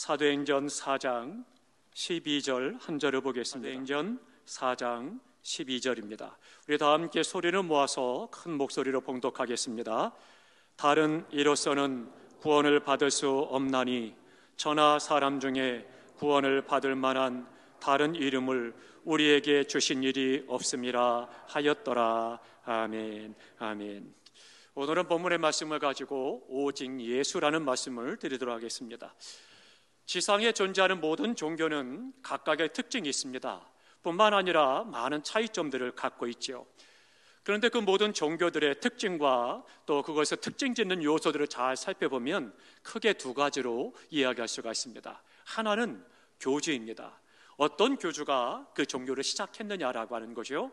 사도행전 4장 12절 한 절을 보겠습니다. 사도행전 4장 12절입니다. 우리 다 함께 소리를 모아서 큰 목소리로 봉독하겠습니다. 다른 이로서는 구원을 받을 수 없나니 천하 사람 중에 구원을 받을 만한 다른 이름을 우리에게 주신 일이 없음이라 하였더라. 아멘. 아멘. 오늘은 본문의 말씀을 가지고 오직 예수라는 말씀을 드리도록 하겠습니다. 지상에 존재하는 모든 종교는 각각의 특징이 있습니다. 뿐만 아니라 많은 차이점들을 갖고 있죠. 그런데 그 모든 종교들의 특징과 또 그것의 특징 짓는 요소들을 잘 살펴보면 크게 두 가지로 이야기할 수가 있습니다. 하나는 교주입니다. 어떤 교주가 그 종교를 시작했느냐라고 하는 거죠.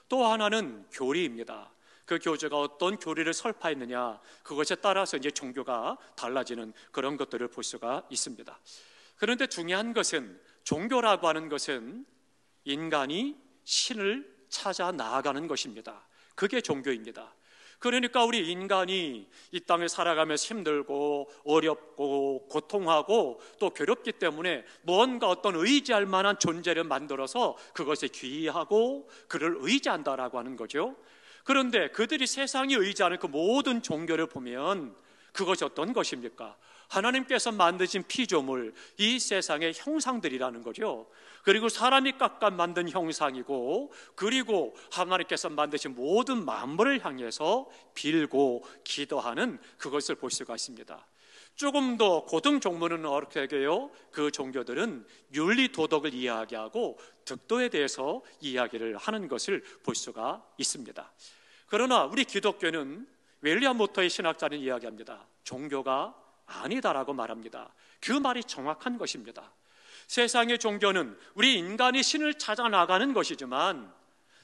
또 하나는 교리입니다. 그 교주가 어떤 교리를 설파했느냐, 그것에 따라서 이제 종교가 달라지는 그런 것들을 볼 수가 있습니다. 그런데 중요한 것은, 종교라고 하는 것은 인간이 신을 찾아 나아가는 것입니다. 그게 종교입니다. 그러니까 우리 인간이 이 땅을 살아가면서 힘들고 어렵고 고통하고 또 괴롭기 때문에 무언가 어떤 의지할 만한 존재를 만들어서 그것에 귀의하고 그를 의지한다라고 하는 거죠. 그런데 그들이 세상에 의지하는 그 모든 종교를 보면 그것이 어떤 것입니까? 하나님께서 만드신 피조물, 이 세상의 형상들이라는 거죠. 그리고 사람이 깎아 만든 형상이고, 그리고 하나님께서 만드신 모든 만물을 향해서 빌고 기도하는 그것을 볼 수가 있습니다. 조금 더 고등 종문은 어떻게 해요? 그 종교들은 윤리 도덕을 이야기하고 득도에 대해서 이야기를 하는 것을 볼 수가 있습니다. 그러나 우리 기독교는 윌리엄 모터의 신학자는 이야기합니다. 종교가 아니다라고 말합니다. 그 말이 정확한 것입니다. 세상의 종교는 우리 인간이 신을 찾아 나가는 것이지만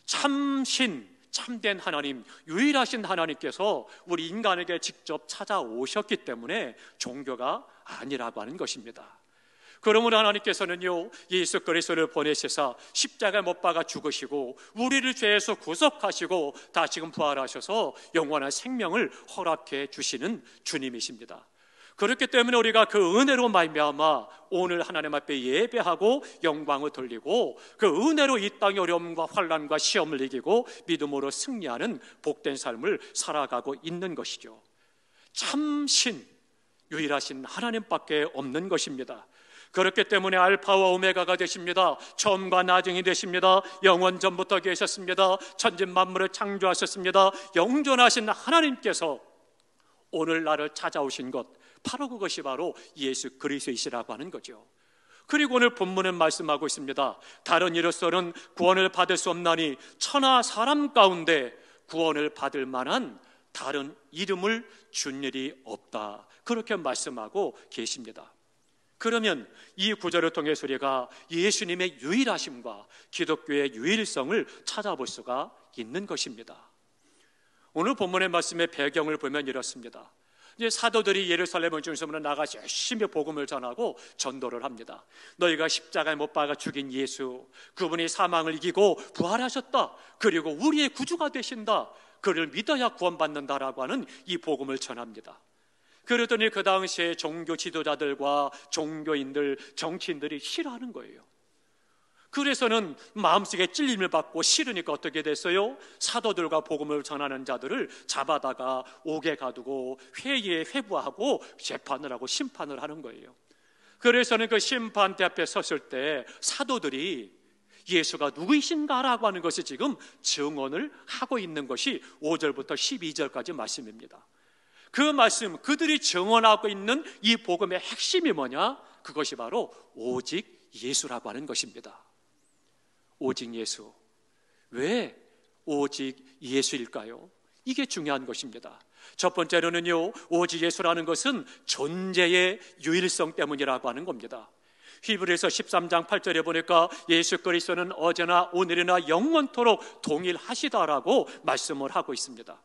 참신, 참된 하나님, 유일하신 하나님께서 우리 인간에게 직접 찾아오셨기 때문에 종교가 아니라고 하는 것입니다. 그러므로 하나님께서는요, 예수 그리스도를 보내셔서 십자가에 못 박아 죽으시고 우리를 죄에서 구속하시고 다시금 부활하셔서 영원한 생명을 허락해 주시는 주님이십니다. 그렇기 때문에 우리가 그 은혜로 말미암아 오늘 하나님 앞에 예배하고 영광을 돌리고 그 은혜로 이 땅의 어려움과 환난과 시험을 이기고 믿음으로 승리하는 복된 삶을 살아가고 있는 것이죠. 참신, 유일하신 하나님밖에 없는 것입니다. 그렇기 때문에 알파와 오메가가 되십니다. 처음과 나중이 되십니다. 영원 전부터 계셨습니다. 천지 만물을 창조하셨습니다. 영존하신 하나님께서 오늘 나를 찾아오신 것, 바로 그것이 바로 예수 그리스도이시라고 하는 거죠. 그리고 오늘 본문은 말씀하고 있습니다. 다른 이로서는 구원을 받을 수 없나니 천하 사람 가운데 구원을 받을 만한 다른 이름을 준 일이 없다, 그렇게 말씀하고 계십니다. 그러면 이 구절을 통해서 우리가 예수님의 유일하심과 기독교의 유일성을 찾아볼 수가 있는 것입니다. 오늘 본문의 말씀의 배경을 보면 이렇습니다. 이제 사도들이 예루살렘 중심으로 나가서 열심히 복음을 전하고 전도를 합니다. 너희가 십자가에 못 박아 죽인 예수, 그분이 사망을 이기고 부활하셨다, 그리고 우리의 구주가 되신다, 그를 믿어야 구원받는다라고 하는 이 복음을 전합니다. 그러더니 그 당시에 종교 지도자들과 종교인들, 정치인들이 싫어하는 거예요. 그래서는 마음속에 찔림을 받고 싫으니까 어떻게 됐어요? 사도들과 복음을 전하는 자들을 잡아다가 옥에 가두고 회의에 회부하고 재판을 하고 심판을 하는 거예요. 그래서는 그 심판대 앞에 섰을 때 사도들이 예수가 누구이신가라고 하는 것을 지금 증언을 하고 있는 것이 5절부터 12절까지 말씀입니다. 그 말씀, 그들이 증언하고 있는 이 복음의 핵심이 뭐냐? 그것이 바로 오직 예수라고 하는 것입니다. 오직 예수. 왜 오직 예수일까요? 이게 중요한 것입니다. 첫 번째로는요, 오직 예수라는 것은 존재의 유일성 때문이라고 하는 겁니다. 히브리서 13장 8절에 보니까 예수 그리스도는 어제나 오늘이나 영원토록 동일하시다라고 말씀을 하고 있습니다.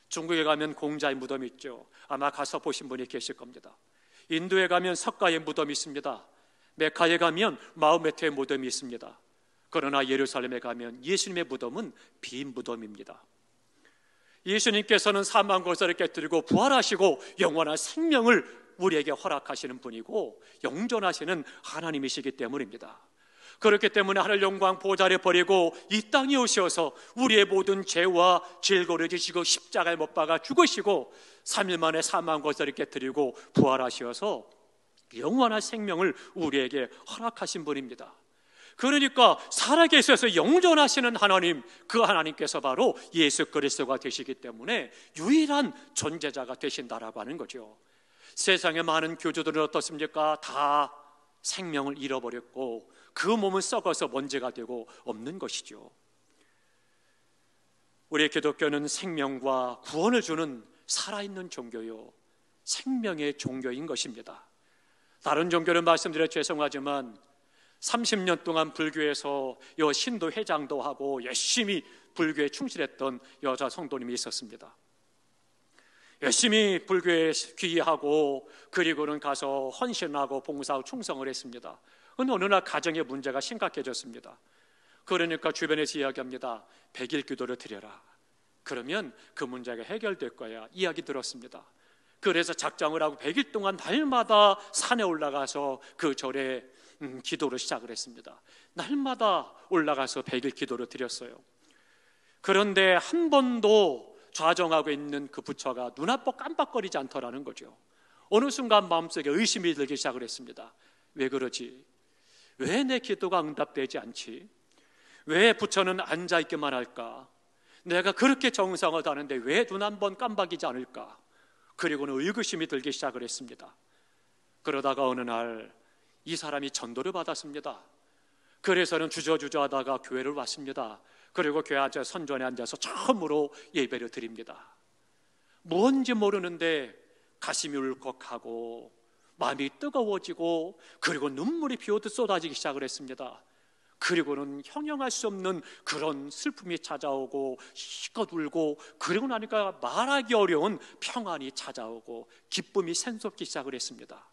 중국에 가면 공자의 무덤이 있죠. 아마 가서 보신 분이 계실 겁니다. 인도에 가면 석가의 무덤이 있습니다. 메카에 가면 마호메트의 무덤이 있습니다. 그러나 예루살렘에 가면 예수님의 무덤은 빈 무덤입니다. 예수님께서는 사망 권세를 깨뜨리고 부활하시고 영원한 생명을 우리에게 허락하시는 분이고 영존하시는 하나님이시기 때문입니다. 그렇기 때문에 하늘 영광 보좌를 버리고 이 땅에 오셔서 우리의 모든 죄와 질고를 지시고 십자가에 못 박아 죽으시고 3일 만에 사망 권세를 깨뜨리고 부활하셔서 영원한 생명을 우리에게 허락하신 분입니다. 그러니까 살아계셔서 영존하시는 하나님, 그 하나님께서 바로 예수 그리스도가 되시기 때문에 유일한 존재자가 되신다라고 하는 거죠. 세상의 많은 교주들은 어떻습니까? 다 생명을 잃어버렸고 그 몸은 썩어서 먼지가 되고 없는 것이죠. 우리 기독교는 생명과 구원을 주는 살아있는 종교요, 생명의 종교인 것입니다. 다른 종교는 말씀드려 죄송하지만 30년 동안 불교에서 신도 회장도 하고 열심히 불교에 충실했던 여자 성도님이 있었습니다. 열심히 불교에 귀의하고 그리고는 가서 헌신하고 봉사하고 충성을 했습니다. 그런데 어느 날 가정의 문제가 심각해졌습니다. 그러니까 주변에서 이야기합니다. 100일 기도를 드려라. 그러면 그 문제가 해결될 거야. 이야기 들었습니다. 그래서 작정을 하고 100일 동안 날마다 산에 올라가서 그 절에 기도를 시작을 했습니다. 날마다 올라가서 100일 기도를 드렸어요. 그런데 한 번도 좌정하고 있는 그 부처가 눈아빠 깜빡거리지 않더라는 거죠. 어느 순간 마음속에 의심이 들기 시작을 했습니다. 왜 그러지? 왜 내 기도가 응답되지 않지? 왜 부처는 앉아있기만 할까? 내가 그렇게 정성을 다하는데 왜 눈 한 번 깜박이지 않을까? 그리고는 의구심이 들기 시작을 했습니다. 그러다가 어느 날 이 사람이 전도를 받았습니다. 그래서는 주저주저 하다가 교회를 왔습니다. 그리고 교회 앉아 선전에 앉아서 처음으로 예배를 드립니다. 뭔지 모르는데 가슴이 울컥하고 마음이 뜨거워지고 그리고 눈물이 비오듯 쏟아지기 시작을 했습니다. 그리고는 형용할 수 없는 그런 슬픔이 찾아오고 시껏 울고 그리고 나니까 말하기 어려운 평안이 찾아오고 기쁨이 샘솟기 시작을 했습니다.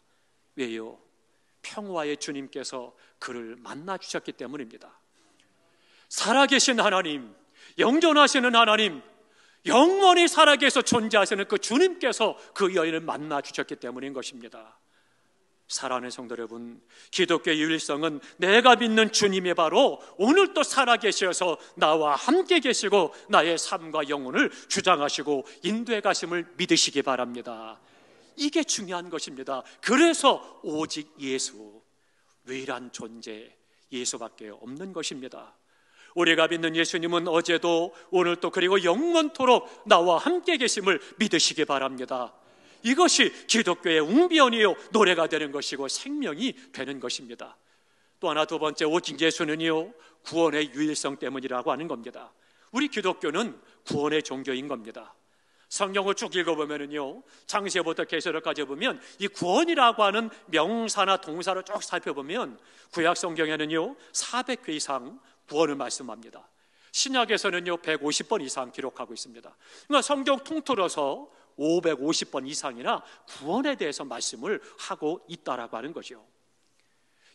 왜요? 평화의 주님께서 그를 만나 주셨기 때문입니다. 살아계신 하나님, 영존하시는 하나님, 영원히 살아계셔 존재하시는 그 주님께서 그 여인을 만나 주셨기 때문인 것입니다. 사랑하는 성도 여러분, 기독교의 유일성은 내가 믿는 주님이 바로 오늘 또 살아계셔서 나와 함께 계시고 나의 삶과 영혼을 주장하시고 인도해 가심을 믿으시기 바랍니다. 이게 중요한 것입니다. 그래서 오직 예수, 유일한 존재 예수밖에 없는 것입니다. 우리가 믿는 예수님은 어제도 오늘도 그리고 영원토록 나와 함께 계심을 믿으시기 바랍니다. 이것이 기독교의 웅변이요 노래가 되는 것이고 생명이 되는 것입니다. 또 하나 두 번째, 오직 예수는요 구원의 유일성 때문이라고 하는 겁니다. 우리 기독교는 구원의 종교인 겁니다. 성경을 쭉 읽어보면요 창세부터 계시록까지 보면 이 구원이라고 하는 명사나 동사를 쭉 살펴보면 구약 성경에는요 400회 이상 구원을 말씀합니다. 신약에서는요 150번 이상 기록하고 있습니다. 그러니까 성경 통틀어서 550번 이상이나 구원에 대해서 말씀을 하고 있다라고 하는 거죠.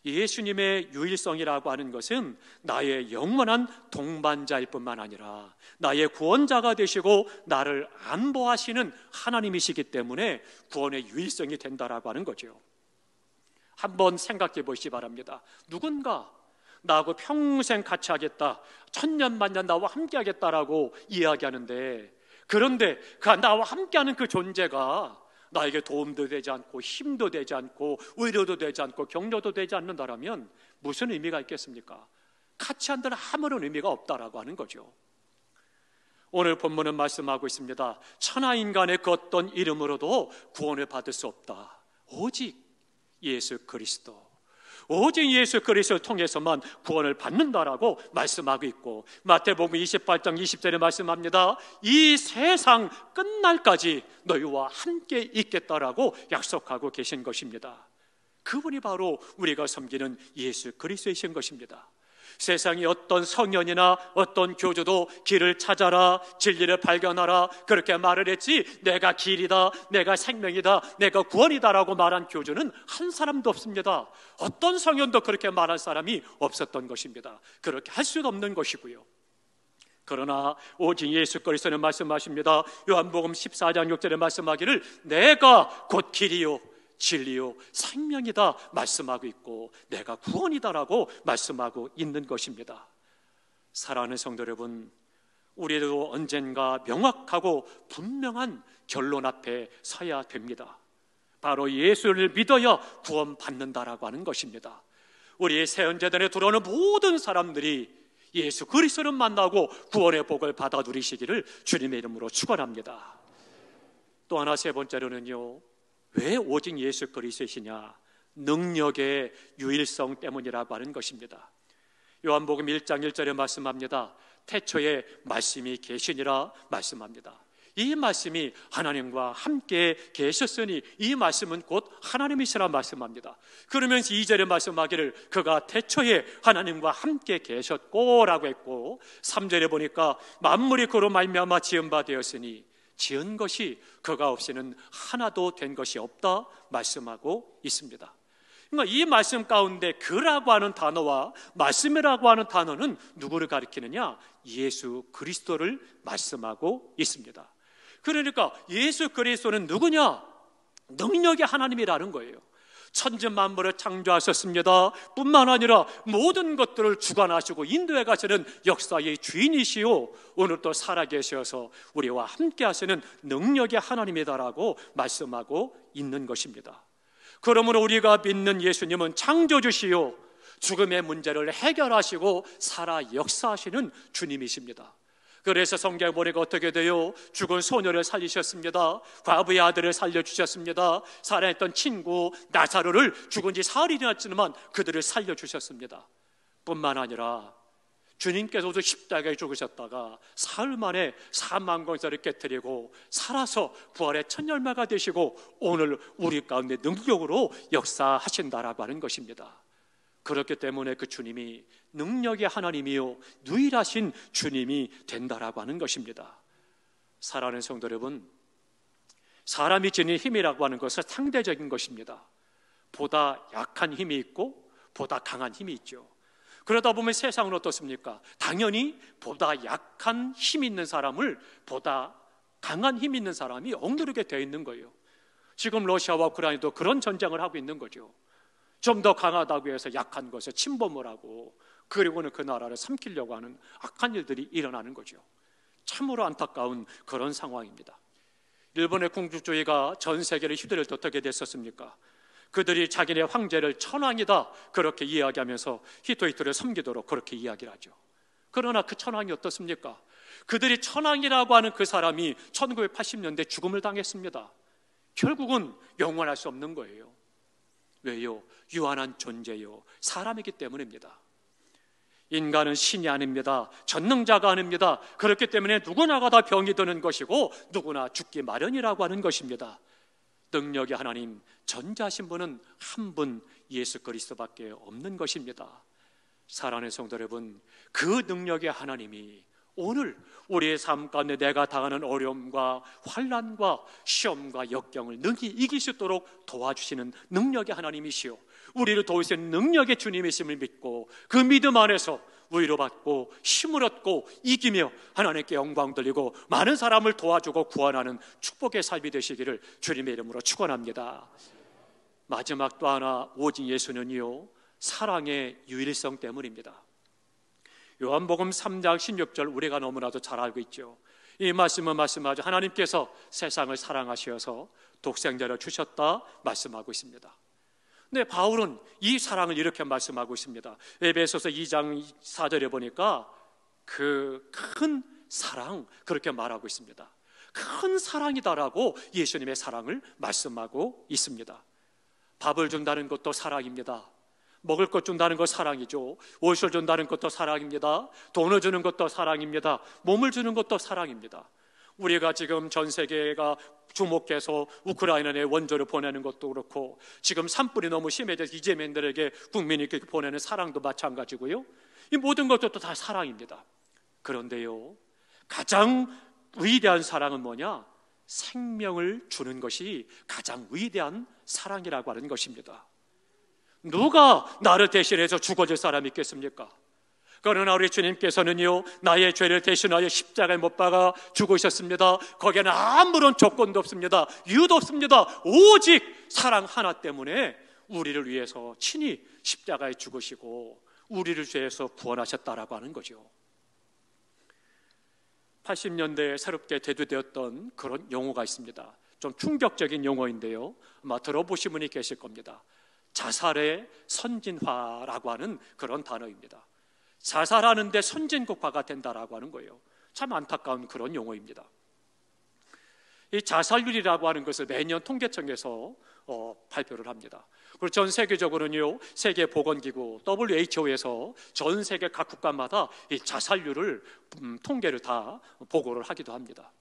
예수님의 유일성이라고 하는 것은 나의 영원한 동반자일 뿐만 아니라 나의 구원자가 되시고 나를 안보하시는 하나님이시기 때문에 구원의 유일성이 된다라고 하는 거죠. 한번 생각해 보시기 바랍니다. 누군가 나하고 평생 같이 하겠다, 천년만년 나와 함께 하겠다라고 이야기하는데, 그런데 그 나와 함께하는 그 존재가 나에게 도움도 되지 않고 힘도 되지 않고 위로도 되지 않고 격려도 되지 않는다라면 무슨 의미가 있겠습니까? 같이 한다는 아무런 의미가 없다라고 하는 거죠. 오늘 본문은 말씀하고 있습니다. 천하인간의 그 어떤 이름으로도 구원을 받을 수 없다. 오직 예수 그리스도, 오직 예수 그리스도를 통해서만 구원을 받는다라고 말씀하고 있고, 마태복음 28장 20절에 말씀합니다. 이 세상 끝날까지 너희와 함께 있겠다라고 약속하고 계신 것입니다. 그분이 바로 우리가 섬기는 예수 그리스도이신 것입니다. 세상에 어떤 성현이나 어떤 교주도 길을 찾아라, 진리를 발견하라 그렇게 말을 했지, 내가 길이다, 내가 생명이다, 내가 구원이다라고 말한 교주는 한 사람도 없습니다. 어떤 성현도 그렇게 말할 사람이 없었던 것입니다. 그렇게 할 수도 없는 것이고요. 그러나 오직 예수 그리스도는 말씀하십니다. 요한복음 14장 6절에 말씀하기를 내가 곧 길이요 진리요 생명이다 말씀하고 있고 내가 구원이다라고 말씀하고 있는 것입니다. 사랑하는 성도 여러분, 우리도 언젠가 명확하고 분명한 결론 앞에 서야 됩니다. 바로 예수를 믿어야 구원받는다라고 하는 것입니다. 우리 세언제단에 들어오는 모든 사람들이 예수 그리스도를 만나고 구원의 복을 받아 누리시기를 주님의 이름으로 축원합니다. 또 하나 세 번째로는요, 왜 오직 예수 그리스도이시냐? 능력의 유일성 때문이라고 하는 것입니다. 요한복음 1장 1절에 말씀합니다. 태초에 말씀이 계시니라 말씀합니다. 이 말씀이 하나님과 함께 계셨으니 이 말씀은 곧 하나님이시라 말씀합니다. 그러면서 2절에 말씀하기를 그가 태초에 하나님과 함께 계셨고 라고 했고, 3절에 보니까 만물이 그로 말미암아 지은 바 되었으니 지은 것이 그가 없이는 하나도 된 것이 없다 말씀하고 있습니다. 그러니까 이 말씀 가운데 그라고 하는 단어와 말씀이라고 하는 단어는 누구를 가리키느냐? 예수 그리스도를 말씀하고 있습니다. 그러니까 예수 그리스도는 누구냐? 능력의 하나님이라는 거예요. 천지 만물을 창조하셨습니다. 뿐만 아니라 모든 것들을 주관하시고 인도해 가시는 역사의 주인이시오, 오늘 또 살아계셔서 우리와 함께 하시는 능력의 하나님이다라고 말씀하고 있는 것입니다. 그러므로 우리가 믿는 예수님은 창조주시오, 죽음의 문제를 해결하시고 살아 역사하시는 주님이십니다. 그래서 성경에 보니까 어떻게 돼요? 죽은 소녀를 살리셨습니다. 과부의 아들을 살려주셨습니다. 살아있던 친구 나사로를 죽은 지 사흘이 지났지만 그들을 살려주셨습니다. 뿐만 아니라 주님께서도 십자가에 죽으셨다가 사흘 만에 사망 권세를 깨뜨리고 살아서 부활의 첫 열매가 되시고 오늘 우리 가운데 능력으로 역사하신다라고 하는 것입니다. 그렇기 때문에 그 주님이 능력의 하나님이요 유일하신 주님이 된다라고 하는 것입니다. 사랑하는 성도 여러분, 사람이 지닌 힘이라고 하는 것은 상대적인 것입니다. 보다 약한 힘이 있고 보다 강한 힘이 있죠. 그러다 보면 세상은 어떻습니까? 당연히 보다 약한 힘 있는 사람을 보다 강한 힘 있는 사람이 억누르게 되어 있는 거예요. 지금 러시아와 우크라이나도 그런 전쟁을 하고 있는 거죠. 좀 더 강하다고 해서 약한 것에 침범을 하고 그리고는 그 나라를 삼키려고 하는 악한 일들이 일어나는 거죠. 참으로 안타까운 그런 상황입니다. 일본의 궁극주의가 전 세계를 휘두를 때 어떻게 됐었습니까? 그들이 자기네 황제를 천황이다 그렇게 이야기하면서 히토히토를 섬기도록 그렇게 이야기를 하죠. 그러나 그 천황이 어떻습니까? 그들이 천황이라고 하는 그 사람이 1980년대 죽음을 당했습니다. 결국은 영원할 수 없는 거예요. 왜요? 유한한 존재요 사람이기 때문입니다. 인간은 신이 아닙니다. 전능자가 아닙니다. 그렇기 때문에 누구나가 다 병이 드는 것이고 누구나 죽기 마련이라고 하는 것입니다. 능력의 하나님 전자신 분은 한 분 예수 그리스도밖에 없는 것입니다. 사랑하는 성도 여러분, 그 능력의 하나님이 오늘 우리의 삶 가운데 내가 당하는 어려움과 환난과 시험과 역경을 능히 이길 수 있도록 도와주시는 능력의 하나님이시오, 우리를 도우시는 능력의 주님이심을 믿고 그 믿음 안에서 위로받고 힘을 얻고 이기며 하나님께 영광 돌리고 많은 사람을 도와주고 구원하는 축복의 삶이 되시기를 주님의 이름으로 축원합니다. 마지막 또 하나, 오직 예수는요 사랑의 유일성 때문입니다. 요한복음 3장 16절 우리가 너무나도 잘 알고 있죠. 이 말씀은 말씀하죠. 하나님께서 세상을 사랑하셔서 독생자를 주셨다 말씀하고 있습니다. 근데 바울은 이 사랑을 이렇게 말씀하고 있습니다. 에베소서 2장 4절에 보니까 그 큰 사랑 그렇게 말하고 있습니다. 큰 사랑이다라고 예수님의 사랑을 말씀하고 있습니다. 밥을 준다는 것도 사랑입니다. 먹을 것 준다는 것 사랑이죠. 옷을 준다는 것도 사랑입니다. 돈을 주는 것도 사랑입니다. 몸을 주는 것도 사랑입니다. 우리가 지금 전 세계가 주목해서 우크라이나에 원조를 보내는 것도 그렇고 지금 산불이 너무 심해져서 이재민들에게 국민이 보내는 사랑도 마찬가지고요. 이 모든 것들도 다 사랑입니다. 그런데요, 가장 위대한 사랑은 뭐냐? 생명을 주는 것이 가장 위대한 사랑이라고 하는 것입니다. 누가 나를 대신해서 죽어줄 사람이 있겠습니까? 그러나 우리 주님께서는요 나의 죄를 대신하여 십자가에 못 박아 죽으셨습니다. 거기에는 아무런 조건도 없습니다. 이유도 없습니다. 오직 사랑 하나 때문에 우리를 위해서 친히 십자가에 죽으시고 우리를 죄에서 구원하셨다라고 하는 거죠. 80년대에 새롭게 대두되었던 그런 용어가 있습니다. 좀 충격적인 용어인데요, 아마 들어보신 분이 계실 겁니다. 자살의 선진화라고 하는 그런 단어입니다. 자살하는데 선진국화가 된다라고 하는 거예요. 참 안타까운 그런 용어입니다. 이 자살률이라고 하는 것을 매년 통계청에서 발표를 합니다. 그리고 전 세계적으로는요, 세계보건기구 WHO에서 전 세계 각 국가마다 이 자살률을 통계를 다 보고를 하기도 합니다.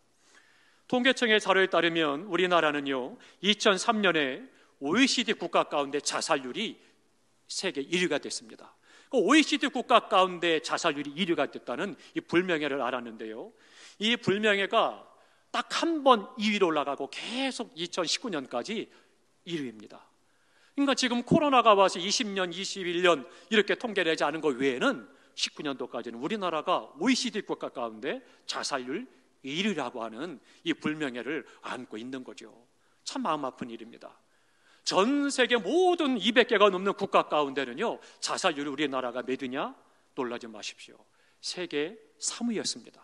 통계청의 자료에 따르면 우리나라는요, 2003년에 OECD 국가 가운데 자살률이 세계 1위가 됐습니다. OECD 국가 가운데 자살률이 1위가 됐다는 이 불명예를 알았는데요, 이 불명예가 딱 한 번 2위로 올라가고 계속 2019년까지 1위입니다. 그러니까 지금 코로나가 와서 20년, 21년 이렇게 통계되지 않은 것 외에는 19년도까지는 우리나라가 OECD 국가 가운데 자살률 1위라고 하는 이 불명예를 안고 있는 거죠. 참 마음 아픈 일입니다. 전 세계 모든 200개가 넘는 국가 가운데는요, 자살률이 우리나라가 몇 위냐? 놀라지 마십시오. 세계 3위였습니다.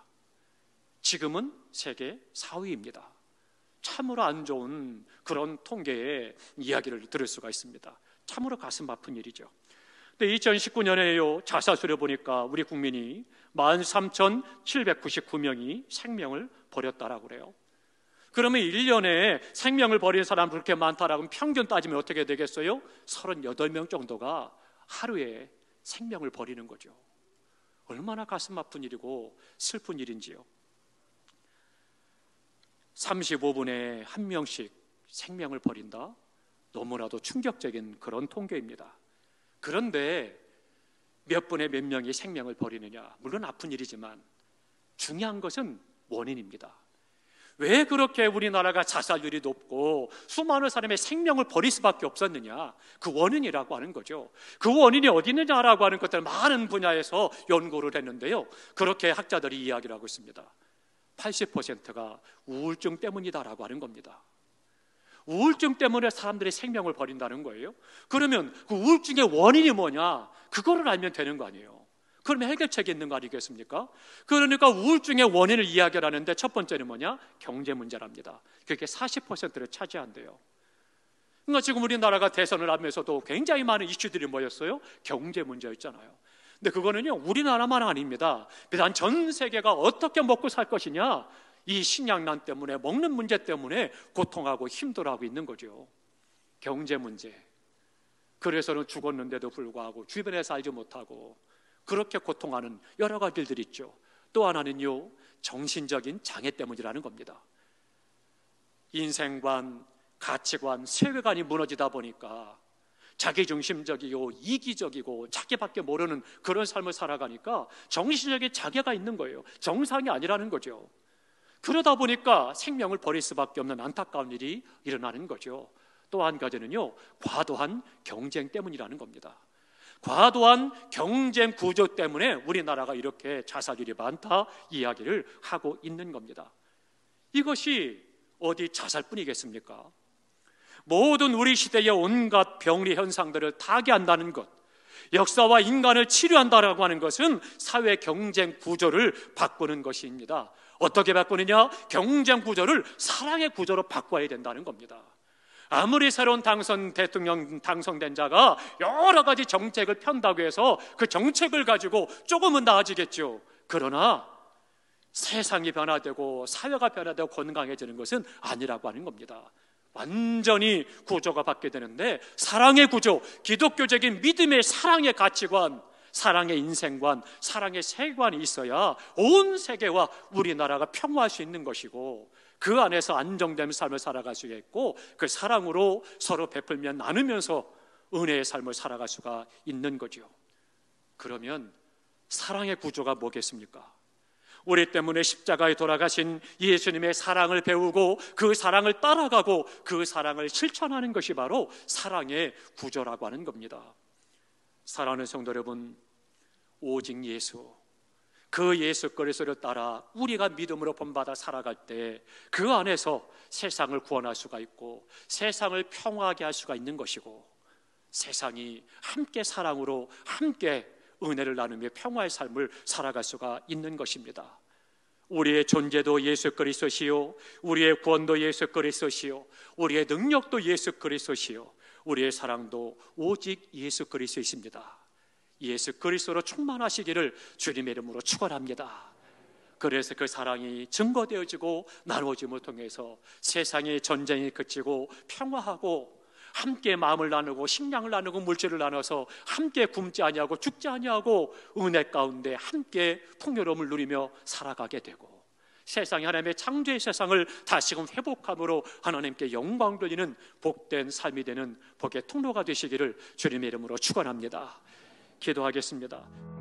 지금은 세계 4위입니다. 참으로 안 좋은 그런 통계의 이야기를 들을 수가 있습니다. 참으로 가슴 아픈 일이죠. 근데 2019년에요, 자살수를 보니까 우리 국민이 13,799명이 생명을 버렸다라고 그래요. 그러면 1년에 생명을 버린 사람 그렇게 많다라고 하면 평균 따지면 어떻게 되겠어요? 38명 정도가 하루에 생명을 버리는 거죠. 얼마나 가슴 아픈 일이고 슬픈 일인지요. 35분에 한 명씩 생명을 버린다? 너무나도 충격적인 그런 통계입니다. 그런데 몇 분에 몇 명이 생명을 버리느냐, 물론 아픈 일이지만 중요한 것은 원인입니다. 왜 그렇게 우리나라가 자살률이 높고 수많은 사람의 생명을 버릴 수밖에 없었느냐, 그 원인이라고 하는 거죠. 그 원인이 어디 있느냐라고 하는 것들 많은 분야에서 연구를 했는데요, 그렇게 학자들이 이야기를 하고 있습니다. 80%가 우울증 때문이다라고 하는 겁니다. 우울증 때문에 사람들이 생명을 버린다는 거예요. 그러면 그 우울증의 원인이 뭐냐, 그거를 알면 되는 거 아니에요. 그러면 해결책이 있는 거 아니겠습니까? 그러니까 우울증의 원인을 이야기하는데 첫 번째는 뭐냐? 경제 문제랍니다. 그게 40%를 차지한대요. 그러니까 지금 우리나라가 대선을 하면서도 굉장히 많은 이슈들이 뭐였어요? 경제 문제였잖아요. 근데 그거는요, 우리나라만 아닙니다. 비단 전 세계가 어떻게 먹고 살 것이냐, 이 식량난 때문에, 먹는 문제 때문에 고통하고 힘들어하고 있는 거죠. 경제 문제. 그래서는 죽었는데도 불구하고 주변에 살지 못하고 그렇게 고통하는 여러 가지 일들이 있죠. 또 하나는요, 정신적인 장애 때문이라는 겁니다. 인생관, 가치관, 세계관이 무너지다 보니까 자기중심적이고 이기적이고 자기밖에 모르는 그런 삶을 살아가니까 정신적인 장애가 있는 거예요. 정상이 아니라는 거죠. 그러다 보니까 생명을 버릴 수밖에 없는 안타까운 일이 일어나는 거죠. 또 한 가지는요, 과도한 경쟁 때문이라는 겁니다. 과도한 경쟁 구조 때문에 우리나라가 이렇게 자살률이 많다 이야기를 하고 있는 겁니다. 이것이 어디 자살뿐이겠습니까? 모든 우리 시대의 온갖 병리 현상들을 타개한다는 것, 역사와 인간을 치료한다라고 하는 것은 사회 경쟁 구조를 바꾸는 것입니다. 어떻게 바꾸느냐? 경쟁 구조를 사랑의 구조로 바꿔야 된다는 겁니다. 아무리 새로운 대통령 당선된 자가 여러 가지 정책을 편다고 해서 그 정책을 가지고 조금은 나아지겠죠. 그러나 세상이 변화되고 사회가 변화되고 건강해지는 것은 아니라고 하는 겁니다. 완전히 구조가 바뀌게 되는데, 사랑의 구조, 기독교적인 믿음의 사랑의 가치관, 사랑의 인생관, 사랑의 세계관이 있어야 온 세계와 우리나라가 평화할 수 있는 것이고, 그 안에서 안정된 삶을 살아갈 수 있고, 그 사랑으로 서로 베풀며 나누면서 은혜의 삶을 살아갈 수가 있는 거죠. 그러면 사랑의 구조가 뭐겠습니까? 우리 때문에 십자가에 돌아가신 예수님의 사랑을 배우고 그 사랑을 따라가고 그 사랑을 실천하는 것이 바로 사랑의 구조라고 하는 겁니다. 사랑하는 성도 여러분, 오직 예수, 그 예수 그리스도를 따라 우리가 믿음으로 본받아 살아갈 때 그 안에서 세상을 구원할 수가 있고 세상을 평화하게 할 수가 있는 것이고, 세상이 함께 사랑으로 함께 은혜를 나누며 평화의 삶을 살아갈 수가 있는 것입니다. 우리의 존재도 예수 그리스도시요, 우리의 구원도 예수 그리스도시요, 우리의 능력도 예수 그리스도시요, 우리의 사랑도 오직 예수 그리스도이십니다. 예수 그리스도로 충만하시기를 주님의 이름으로 축원합니다. 그래서 그 사랑이 증거되어지고 나누어짐을 통해서 세상의 전쟁이 그치고 평화하고 함께 마음을 나누고 식량을 나누고 물질을 나눠서 함께 굶지 아니하고 죽지 아니하고 은혜 가운데 함께 풍요로움을 누리며 살아가게 되고, 세상이 하나님의 창조의 세상을 다시금 회복함으로 하나님께 영광 돌리는 복된 삶이 되는 복의 통로가 되시기를 주님의 이름으로 축원합니다. 기도하겠습니다.